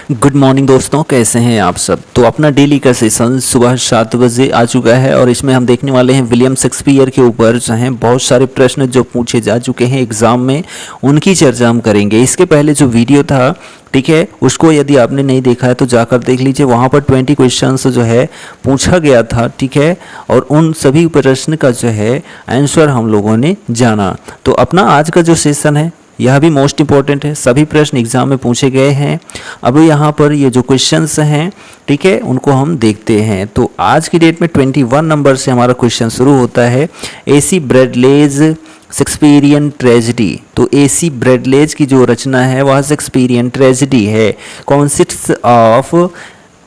Good morning दोस्तों, कैसे हैं आप सब। तो अपना डेली का सेशन सुबह 7 बजे आ चुका है और इसमें हम देखने वाले हैं विलियम शेक्सपियर के ऊपर जो हैं बहुत सारे प्रश्न जो पूछे जा चुके हैं एग्जाम में, उनकी चर्चा हम करेंगे। इसके पहले जो वीडियो था, ठीक है, उसको यदि आपने नहीं देखा है तो जाकर देख लीजिए। वहाँ पर 20 क्वेश्चंस जो है पूछा गया था, ठीक है, और उन सभी प्रश्न का जो है आंसर हम लोगों ने जाना। तो अपना आज का जो सेशन है यह भी मोस्ट इंपॉर्टेंट है, सभी प्रश्न एग्जाम में पूछे गए हैं। अब यहाँ पर ये जो क्वेश्चंस हैं, ठीक है, उनको हम देखते हैं। तो आज की डेट में 21 नंबर से हमारा क्वेश्चन शुरू होता है। AC Bradley's Shakespearean tragedy. तो AC ब्रैडलेज की जो रचना है वह शेक्सपियरियन ट्रेजेडी है। कॉन्सिस्ट्स ऑफ,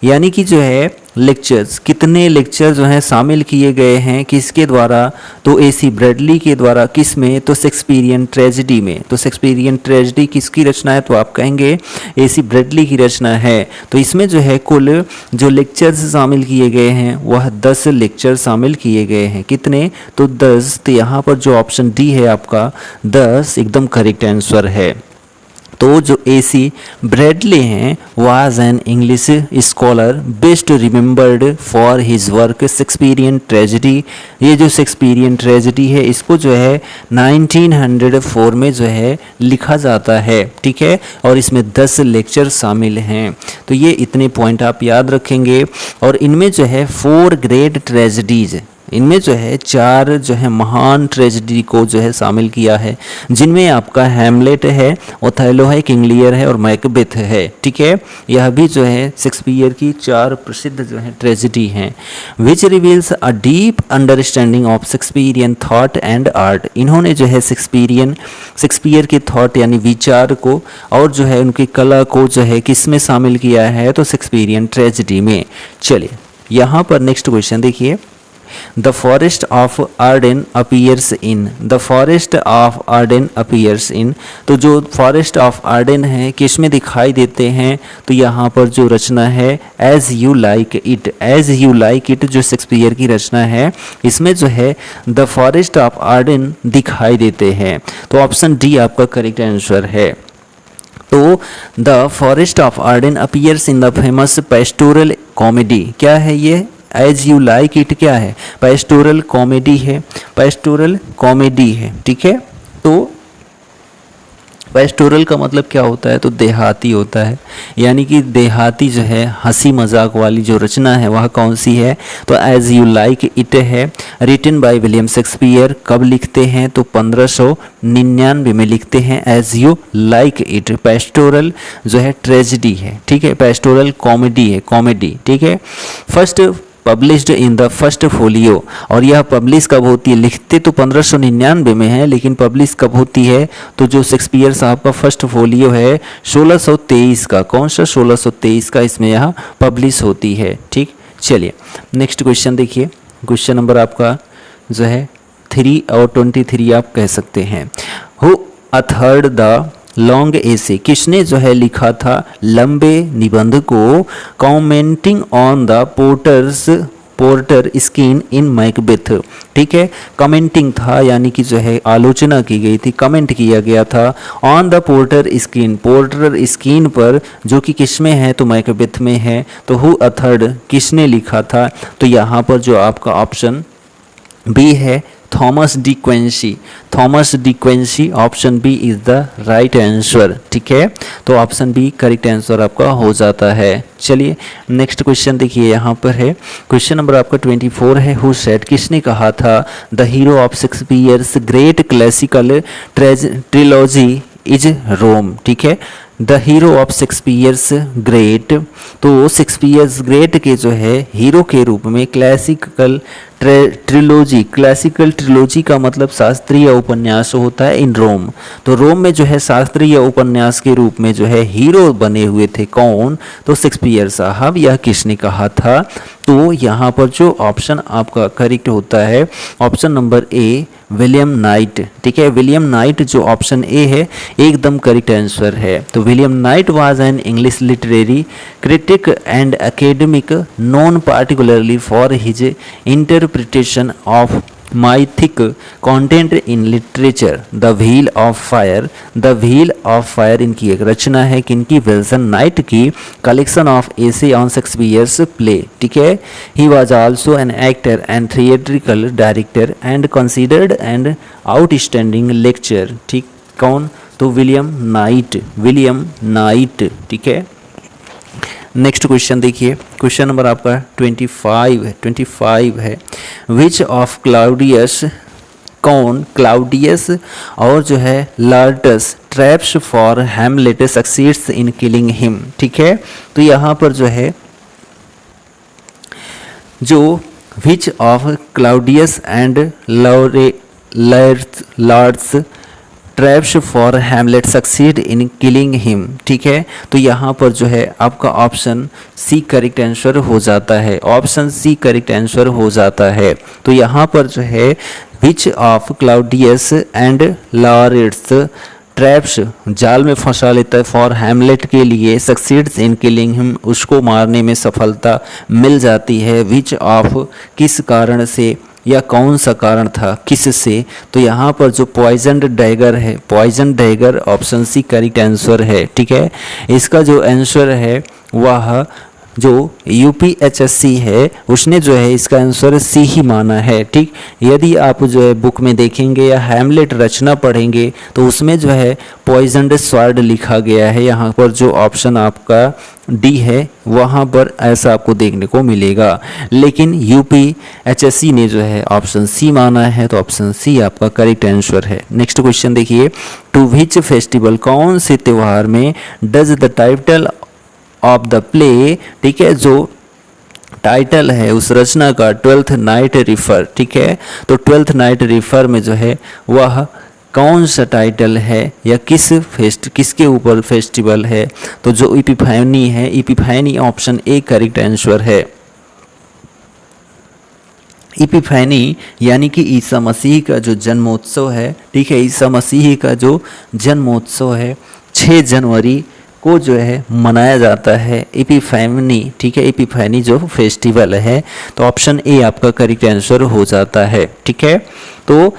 यानी कि जो है लेक्चर्स, कितने लेक्चर जो हैं शामिल किए गए हैं किसके द्वारा, तो AC ब्रैडली के द्वारा। किस में, तो शेक्सपियरियन ट्रेजेडी में। तो शेक्सपियरियन ट्रेजेडी किसकी रचना है, तो आप कहेंगे AC ब्रैडली की रचना है। तो इसमें जो है कुल जो लेक्चर्स शामिल किए गए हैं वह 10 लेक्चर शामिल किए गए हैं। कितने, तो 10। तो यहाँ पर जो ऑप्शन डी है आपका 10 एकदम करेक्ट आंसर है। तो जो AC ब्रैडले हैं was an English scholar best remembered for his work Shakespearean tragedy. ये जो शेक्सपियरियन ट्रेजेडी है इसको जो है 1904 में जो है लिखा जाता है, ठीक है, और इसमें 10 लेक्चर शामिल हैं। तो ये इतने पॉइंट आप याद रखेंगे। और इनमें जो है 4 ग्रेट ट्रेजेडीज, इनमें जो है 4 जो है महान ट्रेजेडी को जो है शामिल किया है, जिनमें आपका हैमलेट है, ओथेलो है, किंग लियर है और मैकबेथ है, ठीक है। यह भी जो है शेक्सपियर की 4 प्रसिद्ध जो है ट्रेजेडी हैं। Which reveals a deep understanding of Shakespearean thought and art. इन्होंने जो है शेक्सपियर के थॉट यानी विचार को और जो है उनकी कला को जो है किस में शामिल किया है, तो शेक्सपियरियन ट्रेजेडी में। चलिए यहाँ पर नेक्स्ट क्वेश्चन देखिए। The forest of Arden appears in, the forest of Arden appears in। तो जो forest of Arden है किस में दिखाई देते हैं, तो यहाँ पर जो रचना है As You Like It, As You Like It जो शेक्सपियर की रचना है, इसमें जो है The Forest of Arden दिखाई देते हैं। तो ऑप्शन डी आपका करेक्ट आंसर है। तो the forest of Ardern appears in the famous pastoral comedy. क्या है ये, एज यू लाइक इट क्या है, पेस्टोरल कॉमेडी है, पेस्टोरल कॉमेडी है, ठीक है। तो पेस्टोरल का मतलब क्या होता है, तो देहाती होता है, यानी कि देहाती जो है हंसी मजाक वाली जो रचना है वह कौन सी है, तो एज यू लाइक इट है। Written by William Shakespeare. कब लिखते हैं, तो 1599 में लिखते हैं as you like it. Pastoral जो है ट्रेजेडी है, ठीक है, पेस्टोरल कॉमेडी है, कॉमेडी, ठीक है। First published in the first folio. और यह पब्लिश कब होती है, लिखते तो 1599 में है, लेकिन पब्लिश कब होती है, तो जो शेक्सपियर साहब का फर्स्ट फोलियो है 1623 का। कौन सा, 1623 का इसमें यह पब्लिश होती है, ठीक। चलिए नेक्स्ट क्वेश्चन देखिए। क्वेश्चन नंबर आपका जो है 3 और 23 आप कह सकते हैं। हु अथर्ड द लॉन्ग एसे। किसने जो है लिखा था लंबे निबंध को, commenting on the porter skin in Macbeth, ठीक है। कमेंटिंग था यानी कि जो है आलोचना की गई थी, कमेंट किया गया था ऑन द पोर्टर स्किन पर, जो कि किस में है, तो मैकबेथ में है। तो हु अथर्ड किसने लिखा था, तो यहाँ पर जो आपका ऑप्शन बी है Thomas De Quincey. Thomas De Quincey, option B is the right answer, ठीक है। तो ऑप्शन बी करेक्ट आंसर आपका हो जाता है। चलिए नेक्स्ट क्वेश्चन देखिए, यहाँ पर है क्वेश्चन नंबर आपका 24 है। हु सेड, किसने कहा था the hero of Shakespeare's great classical trilogy is Rome, ठीक है। The hero of Shakespeare's great, तो शेक्सपियर्स ग्रेट के जो है हीरो के रूप में क्लासिकल ट्रिलॉजी, क्लासिकल ट्रिलॉजी का मतलब शास्त्रीय उपन्यास होता है इन रोम। तो रोम में जो है शास्त्रीय उपन्यास के रूप में जो है हीरो बने हुए थे कौन, तो शेक्सपियर साहब। यह किसने कहा था, तो यहाँ पर जो ऑप्शन आपका करेक्ट होता है option number A William Knight, ठीक है। विलियम नाइट जो ऑप्शन ए है एकदम करेक्ट आंसर है। तो William night was an English literary critic and academic known particularly for his interpretation of mythic content in literature. The Wheel of Fire, The Wheel of Fire इनकी एक रचना है किनकी, Wilson Knight की, collection of essay on Shakespeare's play, ठीक है। He was also an actor and theatrical director and considered and outstanding lecture, ठीक, कौन, तो विलियम नाइट, विलियम नाइट, ठीक है। नेक्स्ट क्वेश्चन देखिए, क्वेश्चन नंबर आपका 25 है। विच ऑफ क्लाउडियस, कौन क्लाउडियस और जो है Laertes traps for Hamlet succeeds in killing him, ठीक है। तो यहाँ पर जो है जो विच of Claudius and Laertes traps for Hamlet succeed in killing him, ठीक है। तो यहाँ पर जो है आपका ऑप्शन सी करेक्ट आंसर हो जाता है, ऑप्शन सी करेक्ट आंसर हो जाता है। तो यहाँ पर जो है which of Claudius and laureates traps, जाल में फंसा लेता है फॉर हैमलेट के लिए, सक्सीड्स इन किलिंग हिम, उसको मारने में सफलता मिल जाती है। विच ऑफ, किस कारण से या कौन सा कारण था, किससे, तो यहाँ पर जो पॉइजनड डैगर है, poison dagger option C correct answer है, ठीक है। इसका जो आंसर है वह जो यूपीएचएससी है उसने जो है इसका आंसर सी ही माना है, ठीक। यदि आप जो है बुक में देखेंगे या हैमलेट रचना पढ़ेंगे तो उसमें जो है पॉइजनड स्वॉर्ड लिखा गया है, यहाँ पर जो ऑप्शन आपका डी है वहाँ पर ऐसा आपको देखने को मिलेगा, लेकिन यूपीएचएससी ने जो है ऑप्शन सी माना है, तो ऑप्शन सी आपका करेक्ट आंसर है। नेक्स्ट क्वेश्चन देखिए, टू विच फेस्टिवल, कौन से त्यौहार में does the title of the play, ठीक है, जो टाइटल है उस रचना का 12th नाइट रिफर, ठीक है। तो 12th नाइट रिफर में जो है वह कौन सा टाइटल है या किसके ऊपर फेस्टिवल है, तो जो इपिफैनी है, इपिफैनी ऑप्शन ए करेक्ट आंसर है। इपिफैनी यानी कि ईसा मसीह का जो जन्मोत्सव है, ठीक है, ईसा मसीह का जो जन्मोत्सव है 6 जनवरी को जो है मनाया जाता है इपिफैनी, ठीक है, इपिफैनी जो फेस्टिवल है, तो ऑप्शन ए आपका करेक्ट आंसर हो जाता है, ठीक है। तो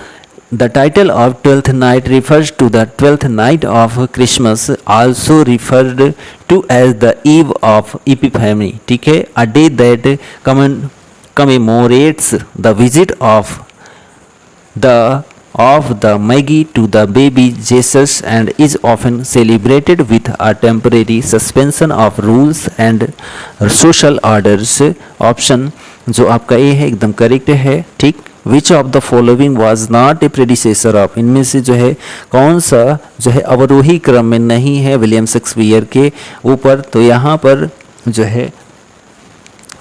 the title of 12th night refers to the 12th night of Christmas, also referred to as the eve of Epiphany, ठीक है, a day that commemorates the visit of the Magi to the baby Jesus and is often celebrated with a temporary suspension of rules and social orders. Option जो आपका ए है एकदम correct है, ठीक। विच of the following was not a predecessor of, इनमें से जो है कौन सा जो है अवरोही क्रम में नहीं है विलियम शेक्सपियर के ऊपर, तो यहाँ पर जो है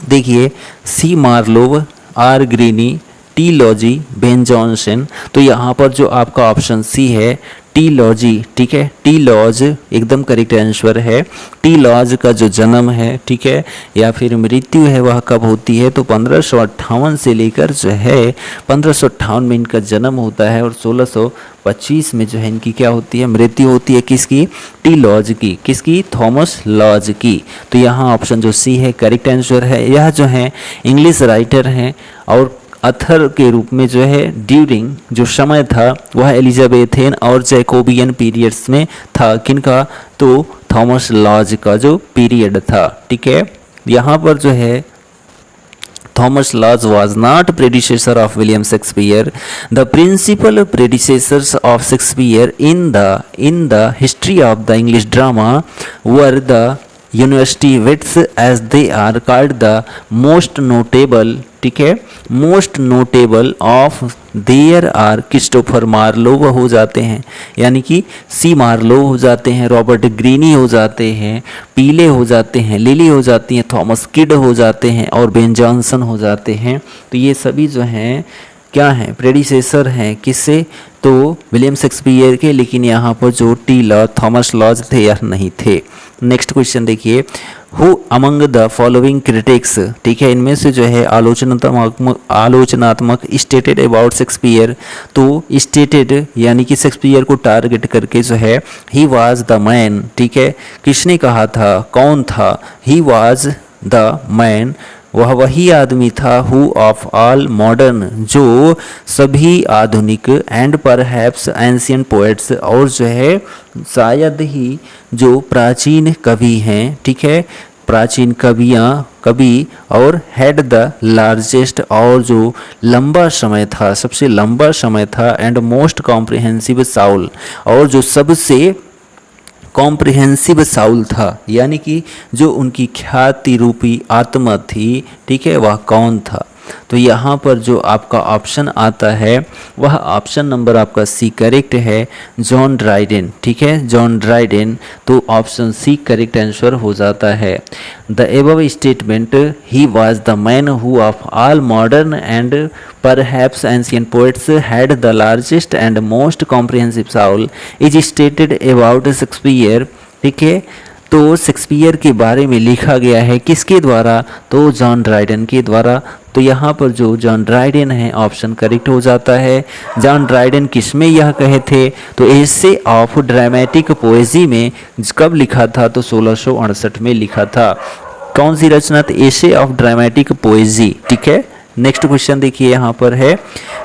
देखिए C Marlowe, R Greene, T Lodge, Ben Jonson, तो यहाँ पर जो आपका ऑप्शन सी है टी लॉजी, ठीक है, टी लॉज एकदम करेक्ट आंसर है। टी लॉज का जो जन्म है, ठीक है, या फिर मृत्यु है वह कब होती है, तो 1558 से लेकर जो है 1558 में इनका जन्म होता है और 1625 में जो है इनकी क्या होती है, मृत्यु होती है, किसकी, टी लॉज की, किसकी, थॉमस लॉज की। तो यहाँ ऑप्शन जो सी है करेक्ट आंसर है। यह जो है इंग्लिश राइटर हैं और अथर के रूप में जो है ड्यूरिंग जो समय था वह एलिजाबेथेन और जैकोबियन पीरियड्स में था, किनका, तो थॉमस लॉज का जो पीरियड था, ठीक है। यहाँ पर जो है Thomas Lodge was not predecessor of William Shakespeare. The principal predecessors of Shakespeare in the history of the English drama were the university wits, as they are called, the most notable, ठीक है, most notable of there are Christopher Marlowe हो जाते हैं, यानी कि सी Marlowe हो जाते हैं, रॉबर्ट ग्रीनी हो जाते हैं, पीले हो जाते हैं, लिली हो जाती हैं, थॉमस किड हो जाते हैं और बेन जॉनसन हो जाते हैं। तो ये सभी जो हैं क्या हैं, प्रेडिसेसर हैं, किससे, तो विलियम शेक्सपियर के, लेकिन यहाँ पर जो टी लॉ थॉमस लॉज थे या नहीं थे। नेक्स्ट क्वेश्चन देखिए, who among the following critics, ठीक है, इनमें से जो है आलोचनात्मक स्टेटेड अबाउट शेक्सपियर, तो स्टेटेड यानी कि शेक्सपियर को टारगेट करके जो है ही वाज द मैन, ठीक है, किसने कहा था, कौन था, ही वाज द मैन वह वही आदमी था हु ऑफ ऑल मॉडर्न, जो सभी आधुनिक एंड परहैप्स एंशियंट पोएट्स, और जो है शायद ही जो प्राचीन कवि हैं, ठीक है, प्राचीन कवि और हैड द लार्जेस्ट, और जो लंबा समय था, सबसे लंबा समय था, एंड मोस्ट कॉम्प्रिहेंसिव साउल, और जो सबसे कॉम्प्रिहेंसिव साउल था, यानी कि जो उनकी ख्याति रूपी आत्मा थी, ठीक है, वह कौन था। तो यहाँ पर जो आपका ऑप्शन आता है वह ऑप्शन नंबर आपका सी करेक्ट है, जॉन ड्राइडेन, ठीक है, जॉन ड्राइडेन। तो ऑप्शन सी करेक्ट आंसर हो जाता है। The above statement he was the man who of all modern and perhaps ancient poets had the largest and most comprehensive Saul is stated about Shakespeare, ठीक है। तो Shakespeare के बारे में लिखा गया है किसके द्वारा, तो जॉन ड्राइडेन के द्वारा। तो यहाँ पर जो जॉन ड्राइडेन है ऑप्शन करेक्ट हो जाता है। जॉन ड्राइडेन किस में यह कहे थे, तो एसे ऑफ ड्रामेटिक पोएजी में कब लिखा था, तो 1668 में लिखा था। कौन सी रचना, तो एसे ऑफ ड्रामेटिक पोएजी, ठीक है। नेक्स्ट क्वेश्चन देखिए यहाँ पर है,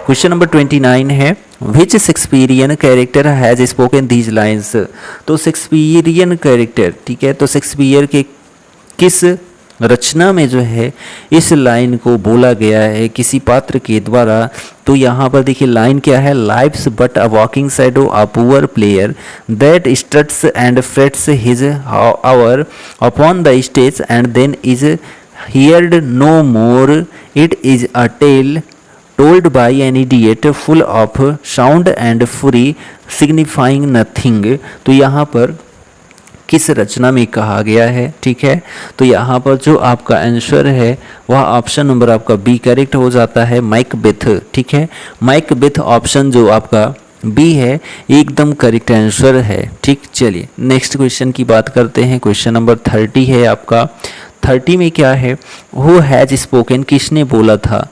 क्वेश्चन नंबर 29 है, which Shakespearean character has spoken these lines. तो शेक्सपियरियन कैरेक्टर, ठीक है, तो शेक्सपियर के किस रचना में जो है इस लाइन को बोला गया है किसी पात्र के द्वारा। तो यहाँ पर देखिए लाइन क्या है, life's but a walking shadow a poor player that struts and frets his hour upon the stage and then is heard no more. It is a tale told by an idiot full of sound and fury signifying nothing. तो यहाँ पर किस रचना में कहा गया है, ठीक है। तो यहाँ पर जो आपका आंसर है वह ऑप्शन नंबर आपका बी करेक्ट हो जाता है, मैकबेथ, ठीक है। मैकबेथ ऑप्शन जो आपका बी है एकदम करेक्ट आंसर है, ठीक। चलिए नेक्स्ट क्वेश्चन की बात करते हैं, क्वेश्चन नंबर 30 है आपका। 30 में क्या है, हु हैज स्पोकन, किसने बोला था,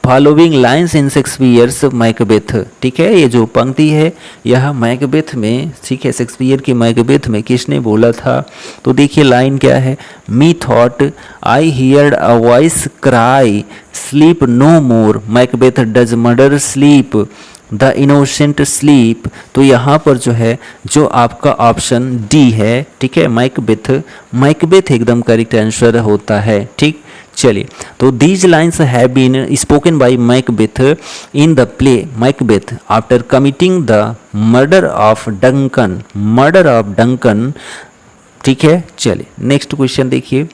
following lines in Shakespeare's Macbeth, ठीक है। ये जो पंक्ति है यह मैकबेथ में, ठीक है, शेक्सपियर की मैकबेथ में किसने बोला था। तो देखिए लाइन क्या है, methought I heard a voice cry sleep no more, Macbeth does murder sleep the innocent sleep. तो यहाँ पर जो है जो आपका ऑप्शन डी है, ठीक है, मैकबेथ, मैकबेथ एकदम करेक्ट आंसर होता है, ठीक। चलिए तो these lines have been spoken by Macbeth in the play Macbeth after committing the murder of Duncan, ठीक है। चलिए नेक्स्ट क्वेश्चन देखिए,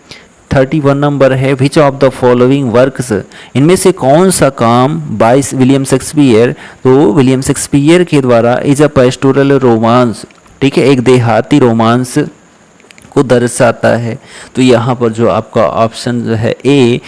31 नंबर है, which of the following works, इनमें से कौन सा काम बाय विलियम शेक्सपियर, तो विलियम शेक्सपियर के द्वारा इज अ पेस्टोरल रोमांस, ठीक है, एक देहाती रोमांस को दर्शाता है। तो यहाँ पर जो आपका ऑप्शन जो है ए,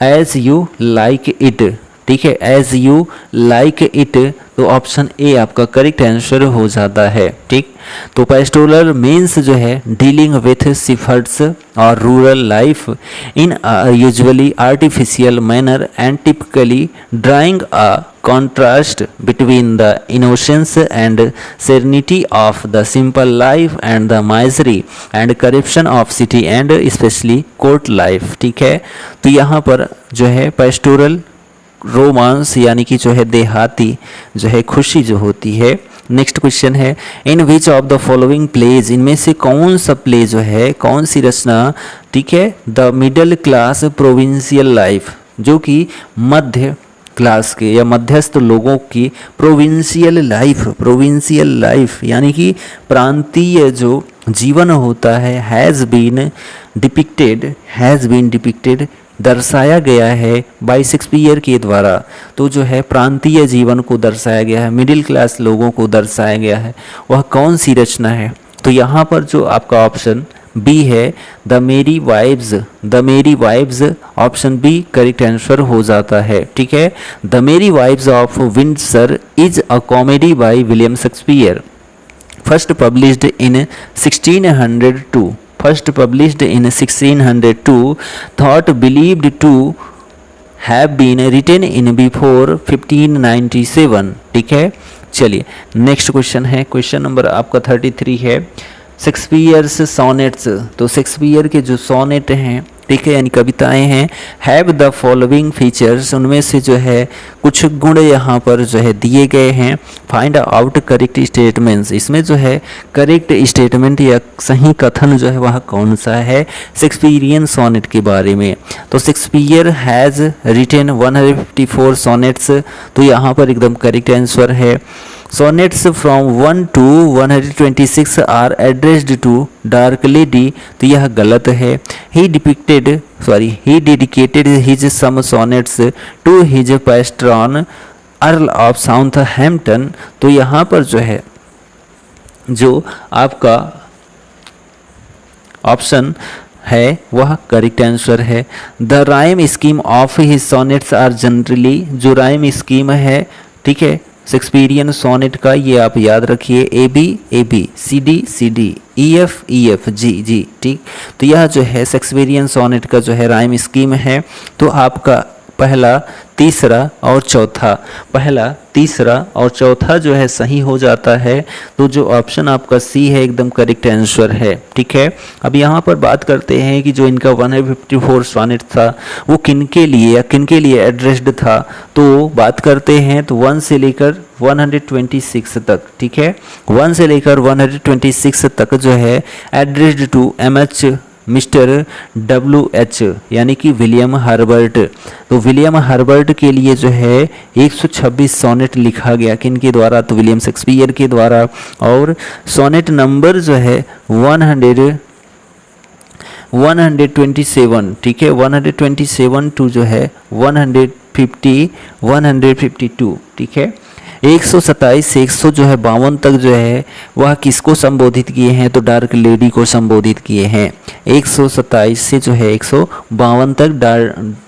एज यू लाइक इट, ठीक है, एज यू लाइक इट। तो ऑप्शन ए आपका करेक्ट आंसर हो जाता है, ठीक। तो पेस्टोरल मीन्स जो है डीलिंग विथ शिफर्ड्स और rural life in usually artificial manner and typically drawing a contrast between the innocence and serenity of the simple life and the misery and corruption of city and especially court life, ठीक है। तो यहाँ पर जो है pastoral romance यानी कि जो है देहाती जो है खुशी जो होती है। नेक्स्ट क्वेश्चन है, in which of the following plays, इनमें से कौन सा प्ले जो है, कौन सी रचना, ठीक है, the middle class provincial life, जो कि मध्य क्लास के या मध्यस्थ लोगों की प्रोविंशियल लाइफ यानी कि प्रांतीय जो जीवन होता है, हैज़ बीन डिपिक्टेड दर्शाया गया है बाय शेक्सपियर के द्वारा। तो जो है प्रांतीय जीवन को दर्शाया गया है, मिडिल क्लास लोगों को दर्शाया गया है, वह कौन सी रचना है। तो यहाँ पर जो आपका ऑप्शन बी है, the Merry Wives, option B correct answer हो जाता है, ठीक है। The Merry Wives of Windsor is a comedy by William Shakespeare, first published in 1602, thought believed to have been written in before 1597, ठीक है। चलिए next question है, question number आपका 33 है, शेक्सपियर्स सोनेट्स, तो शेक्सपियर के जो सोनेट हैं, ठीक है, यानी कविताएं हैं, हैव द फॉलोइंग फीचर्स, उनमें से जो है कुछ गुण यहाँ पर जो है दिए गए हैं। फाइंड आउट करेक्ट स्टेटमेंट्स, इसमें जो है करेक्ट स्टेटमेंट या सही कथन जो है वह कौन सा है शेक्सपियरियन सोनेट के बारे में। तो शेक्सपियर हैज़ रिटेन 154 सोनेट्स, तो यहाँ पर एकदम करेक्ट आंसर है। Sonnets from 1 to 126 are addressed to dark lady, तो यह गलत है। He dedicated his some sonnets to his patron Earl of Southampton, तो यहाँ पर जो है जो आपका ऑप्शन है वह करेक्ट आंसर है। The rhyme scheme of his sonnets are generally, जो राइम स्कीम है, ठीक है, शेक्सपियरियन सोनेट का, ये आप याद रखिए, A B C D E F G, ठीक। तो यह जो है शेक्सपियरियन सोनेट का जो है राइम स्कीम है। तो आपका पहला तीसरा और चौथा जो है सही हो जाता है। तो जो ऑप्शन आपका सी है एकदम करेक्ट आंसर है, ठीक है। अब यहाँ पर बात करते हैं कि जो इनका 154 सोनेट था वो किनके लिए एड्रेस्ड था। तो बात करते हैं तो 1 से लेकर 126 तक, ठीक है, 1 से लेकर 126 तक जो है addressed to MH mister WH, यानी कि विलियम हर्बर्ट। तो विलियम हर्बर्ट के लिए जो है 126 सोनेट लिखा गया, किनके द्वारा, तो विलियम शेक्सपियर के द्वारा। और सोनेट नंबर जो है 127, ठीक है, 127 टू जो है 152, ठीक है। 127 से 152 तक जो है वह किसको संबोधित किए हैं, तो डार्क लेडी को संबोधित किए हैं। 127 से जो है 152 तक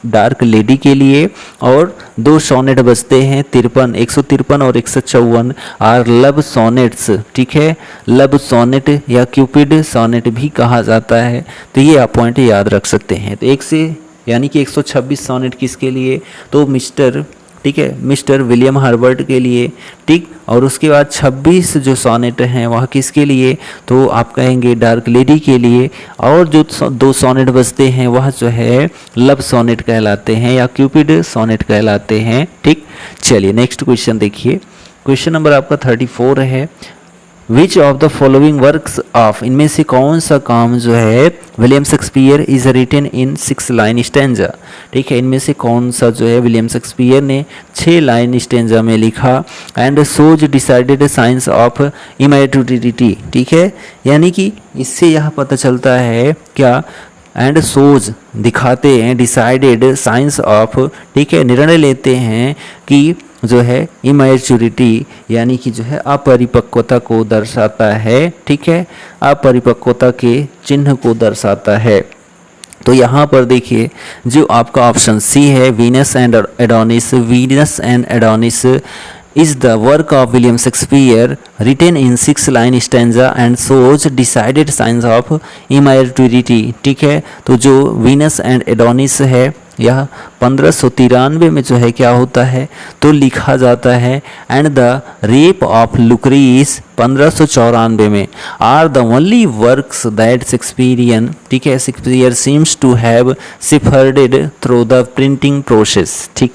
डार्क लेडी के लिए। और 2 सोनेट बचते हैं 53, 153 और 154 आर लव सोनेट्स, ठीक है, लव सोनेट या क्यूपिड सोनेट भी कहा जाता है। तो ये आप पॉइंट याद रख सकते हैं। तो 1 से यानी कि 126 सोनेट किसके लिए, तो मिस्टर विलियम हर्बर्ट के लिए, ठीक। और उसके बाद 26 जो सोनेट हैं वह किसके लिए, तो आप कहेंगे डार्क लेडी के लिए। और जो 2 सोनेट बचते हैं वह जो है लव सोनेट कहलाते हैं या क्यूपिड सोनेट कहलाते हैं, ठीक। चलिए नेक्स्ट क्वेश्चन देखिए। क्वेश्चन नंबर आपका 34 है। Which of the following works of, इनमें से कौन सा काम जो है William Shakespeare is written in 6 line stanza, ठीक है, इनमें से कौन सा जो है विलियम शेक्सपियर ने 6 लाइन स्टेंजा में लिखा। And shows decided science of immaturity, ठीक है, यानी कि इससे यह पता चलता है क्या, एंड सोज दिखाते हैं, डिसाइडेड साइंस ऑफ, ठीक है, निर्णय लेते हैं कि जो है इमैच्योरिटी यानी कि जो है अपरिपक्वता को दर्शाता है, ठीक है, अपरिपक्वता के चिन्ह को दर्शाता है। तो यहाँ पर देखिए जो आपका ऑप्शन सी है Venus and Adonis is the work of William Shakespeare written in 6 line stanza and shows decided signs of immaturity, ठीक है। तो जो वीनस एंड एडोनिस है यह 1593 में जो है क्या होता है, तो लिखा जाता है। And the rape of Lucrece 1594 में are the only works that Shakespearean, ठीक है, Shakespeare seems to have shepherded through the printing process, ठीक।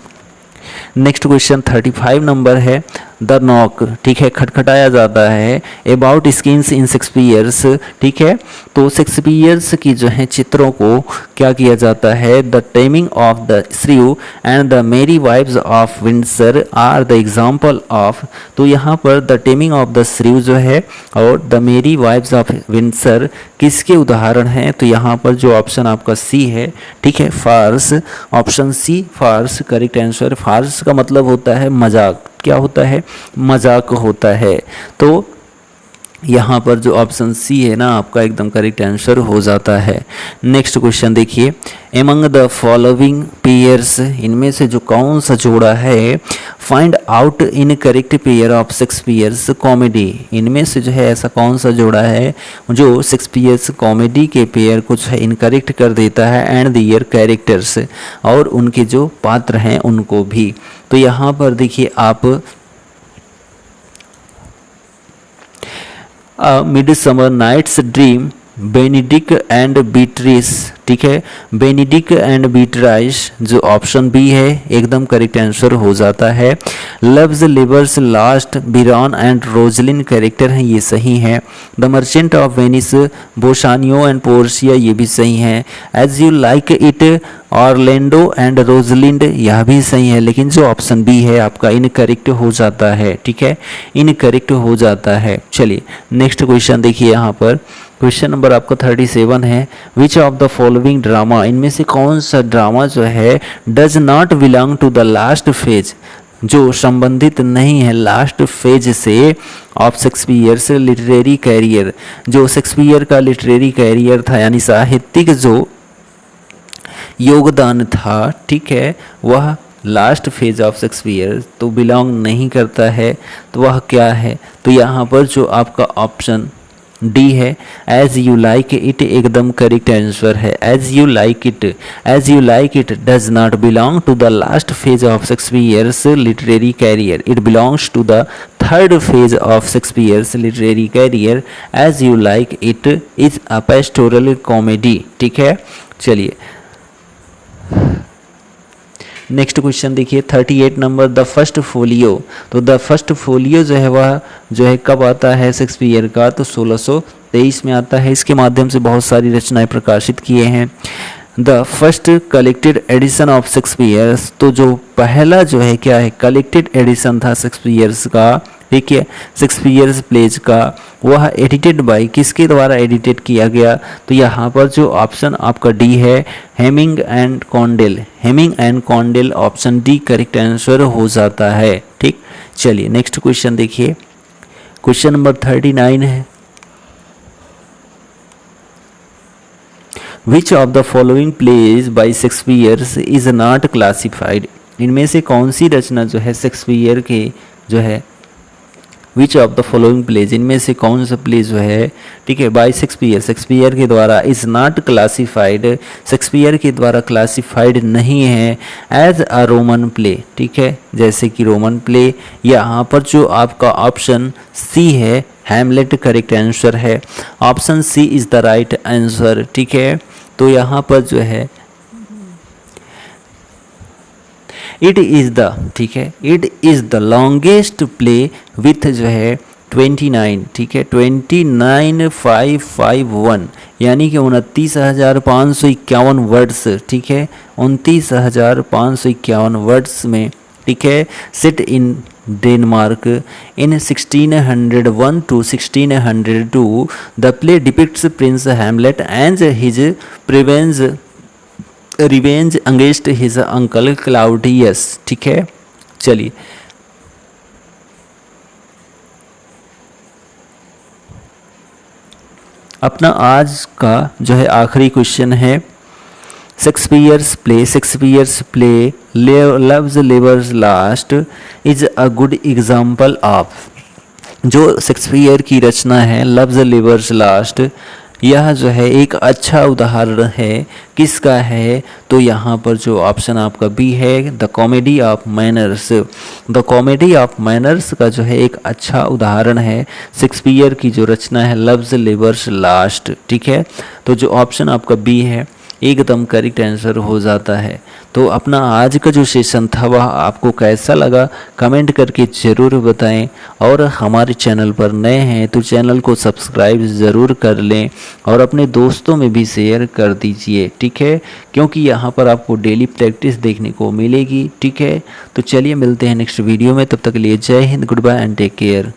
नेक्स्ट क्वेश्चन 35 नंबर है। द नॉक, ठीक है, खटखटाया जाता है। अबाउट स्किन्स इन शेक्सपियर्स, ठीक है, तो शेक्सपियर्स की जो है चित्रों को क्या किया जाता है। The taming of the shrew and the merry wives of Windsor are the example of, तो यहाँ पर the taming of the shrew जो है और the merry wives of Windsor किसके उदाहरण हैं, तो यहाँ पर जो ऑप्शन आपका सी है, ठीक है, farce, option C farce correct answer. Farce का मतलब होता है मजाक, क्या होता है, मजाक होता है। तो यहाँ पर जो ऑप्शन सी है ना आपका एकदम करेक्ट आंसर हो जाता है। नेक्स्ट क्वेश्चन देखिए। एमंग द फॉलोइंग पेयर्स, इनमें से जो कौन सा जोड़ा है। Find out in correct pair of Shakespeare's comedy, इनमें से जो है ऐसा कौन सा जोड़ा है जो शेक्सपियर्स कॉमेडी के पेयर को जो है इनकरेक्ट कर देता है। एंड दियर कैरेक्टर्स, और उनके जो पात्र हैं उनको भी। तो यहाँ पर देखिए आप a midsummer night's dream, Benedick and Beatrice, ठीक है, बेनिडिक एंड बीट्राइस जो ऑप्शन बी है एकदम करेक्ट आंसर हो जाता है। Love's labour's lost, Biron and Rosaline character हैं, ये सही है। The merchant of Venice, Bassanio and Portia, ये भी सही है। As you like it, Orlando and Rosalind, यह भी सही है, लेकिन जो ऑप्शन बी है आपका इनकरेक्ट हो जाता है, ठीक है, इनकरेक्ट हो जाता है। चलिए नेक्स्ट क्वेश्चन देखिए यहाँ पर, क्वेश्चन नंबर आपका 37 है। Which of the following drama, इनमें से कौन सा ड्रामा जो है does not belong to the last phase, जो संबंधित नहीं है लास्ट फेज से ऑफ शेक्सपियर्स लिटरेरी कैरियर, जो शेक्सपियर का लिटरेरी कैरियर था यानी साहित्यिक जो योगदान था, ठीक है, वह लास्ट फेज ऑफ शेक्सपियर तो बिलोंग नहीं करता है, तो वह क्या है, तो यहाँ पर जो आपका ऑप्शन डी है एज यू लाइक इट एकदम करेक्ट आंसर है। As you like it does not belong to the last phase of Shakespeare's literary career, it belongs to the third phase of Shakespeare's literary career. As you like it is a pastoral comedy, ठीक है। चलिए next question देखिए 38 number, the first folio, तो the first folio जो है वह जो है कब आता है शेक्सपियर का, तो 1623 में आता है। इसके माध्यम से बहुत सारी रचनाएं प्रकाशित किए हैं। The first collected edition of Shakespeare's, तो जो पहला जो है क्या है कलेक्टेड एडिशन था शेक्सपियर्स का, ठीक है, शेक्सपियर्स प्लेज का, वह एडिटेड बाय किसके द्वारा एडिटेड किया गया, तो यहाँ पर जो ऑप्शन आपका डी है Heminges and Condell, Heminges and Condell option D correct answer हो जाता है, ठीक। चलिए नेक्स्ट क्वेश्चन देखिए, क्वेश्चन नंबर 39 है। Which of the following plays by Shakespeare's is not classified, इनमें से कौन सी रचना जो है शेक्सपियर के जो है which of the following plays, इनमें से कौन सा प्ले जो है, ठीक है, बाय शेक्सपियर, शेक्सपियर के द्वारा इज नॉट क्लासिफाइड, शेक्सपियर के द्वारा क्लासिफाइड नहीं है एज अ रोमन प्ले, ठीक है, जैसे कि रोमन प्ले। यहाँ पर जो आपका ऑप्शन सी है हैमलेट करेक्ट आंसर है, option C is the right answer, ठीक है। तो यहाँ पर जो है इट इज़ द, ठीक है, it is the longest play with जो है 29, ठीक है, 29551 यानी कि 29,551 वर्ड्स, ठीक है, 29,551 वर्ड्स में, ठीक है, set in Denmark in 1601 to 1602 the play depicts Prince Hamlet and his revenge against his uncle Claudius, ठीक है। चलिए अपना आज का जो है आखिरी क्वेश्चन है, Shakespeare's play loves labour's last is a good example of, जो शेक्सपियर की रचना है लव्स लिवर्स लास्ट, यह जो है एक अच्छा उदाहरण है किसका है, तो यहाँ पर जो ऑप्शन आपका बी है the comedy of manners, the comedy of manners का जो है एक अच्छा उदाहरण है शेक्सपियर की जो रचना है लव्स लिवर्स लास्ट, ठीक है। तो जो ऑप्शन आपका बी है एकदम करेक्ट आंसर हो जाता है। तो अपना आज का जो सेशन था वह आपको कैसा लगा कमेंट करके ज़रूर बताएं, और हमारे चैनल पर नए हैं तो चैनल को सब्सक्राइब ज़रूर कर लें और अपने दोस्तों में भी शेयर कर दीजिए, ठीक है, क्योंकि यहाँ पर आपको डेली प्रैक्टिस देखने को मिलेगी, ठीक है। तो चलिए मिलते हैं नेक्स्ट वीडियो में, तब तक के लिए जय हिंद, goodbye and take care.